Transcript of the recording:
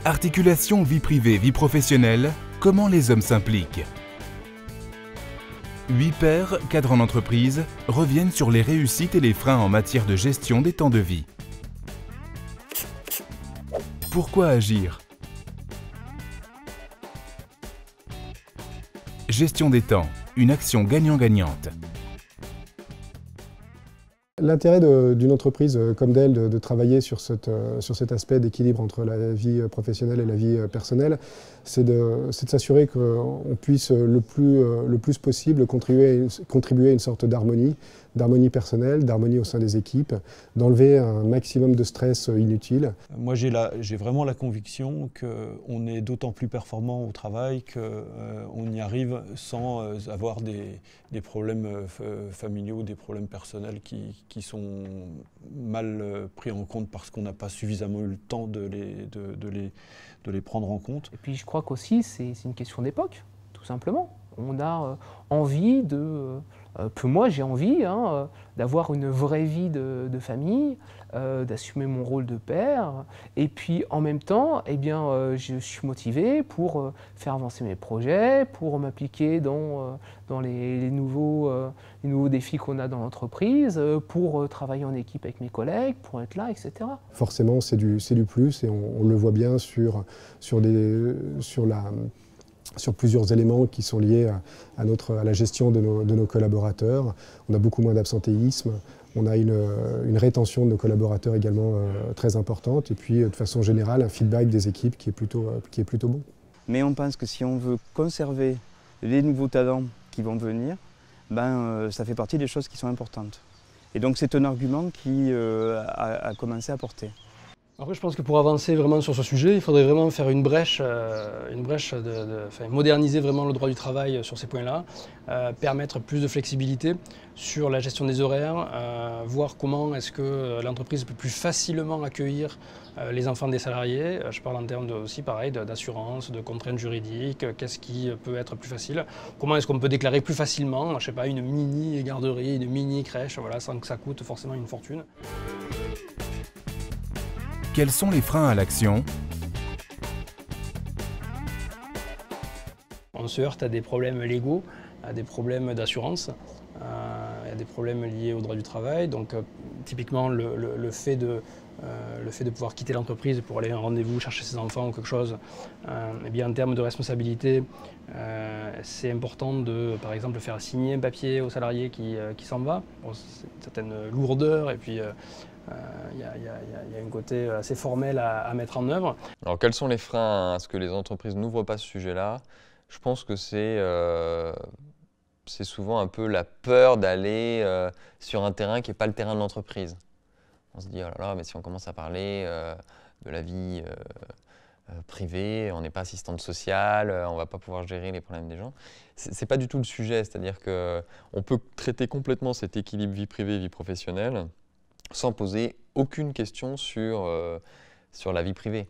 Articulation vie privée, vie professionnelle, comment les hommes s'impliquent? 8 pairs, cadres en entreprise, reviennent sur les réussites et les freins en matière de gestion des temps de vie. Pourquoi agir? Gestion des temps, une action gagnant-gagnante. L'intérêt d'une entreprise comme Dell de travailler sur cet aspect d'équilibre entre la vie professionnelle et la vie personnelle, c'est de s'assurer qu'on puisse le plus possible contribuer à une sorte d'harmonie personnelle, d'harmonie au sein des équipes, d'enlever un maximum de stress inutile. Moi j'ai vraiment la conviction qu'on est d'autant plus performant au travail qu'on y arrive sans avoir des problèmes familiaux, des problèmes personnels qui sont mal pris en compte parce qu'on n'a pas suffisamment eu le temps de les prendre en compte. Et puis je crois qu'aussi c'est une question d'époque, tout simplement. On a envie moi j'ai envie d'avoir une vraie vie de famille, d'assumer mon rôle de père, et puis en même temps, je suis motivé pour faire avancer mes projets, pour m'impliquer dans les nouveaux défis qu'on a dans l'entreprise, pour travailler en équipe avec mes collègues, pour être là, etc. Forcément, c'est du plus, et on le voit bien sur plusieurs éléments qui sont liés à la gestion de nos collaborateurs. On a beaucoup moins d'absentéisme, on a une rétention de nos collaborateurs également très importante, et puis de façon générale un feedback des équipes qui est plutôt bon. Mais on pense que si on veut conserver les nouveaux talents qui vont venir, ça fait partie des choses qui sont importantes. Et donc c'est un argument qui a commencé à porter. Après, je pense que pour avancer vraiment sur ce sujet, il faudrait vraiment faire une brèche moderniser vraiment le droit du travail sur ces points-là, permettre plus de flexibilité sur la gestion des horaires, voir comment est-ce que l'entreprise peut plus facilement accueillir les enfants des salariés. Je parle en termes aussi pareil d'assurance, de contraintes juridiques, qu'est-ce qui peut être plus facile, comment est-ce qu'on peut déclarer plus facilement, je sais pas, une mini garderie, une mini crèche, voilà, sans que ça coûte forcément une fortune. Quels sont les freins à l'action? On se heurte à des problèmes légaux, à des problèmes d'assurance, à des problèmes liés au droit du travail. Donc typiquement le fait de pouvoir quitter l'entreprise pour aller à un rendez-vous, chercher ses enfants ou quelque chose, en termes de responsabilité, c'est important de, par exemple, faire signer un papier au salarié qui s'en va. Bon, c'est une certaine lourdeur, et puis il y a un côté assez formel à mettre en œuvre. Alors quels sont les freins à ce que les entreprises n'ouvrent pas ce sujet-là? Je pense que c'est souvent un peu la peur d'aller sur un terrain qui n'est pas le terrain de l'entreprise. On se dit, oh là là, mais si on commence à parler de la vie privée, on n'est pas assistante sociale, on ne va pas pouvoir gérer les problèmes des gens. Ce n'est pas du tout le sujet, c'est-à-dire qu'on peut traiter complètement cet équilibre vie privée, vie professionnelle sans poser aucune question sur la vie privée.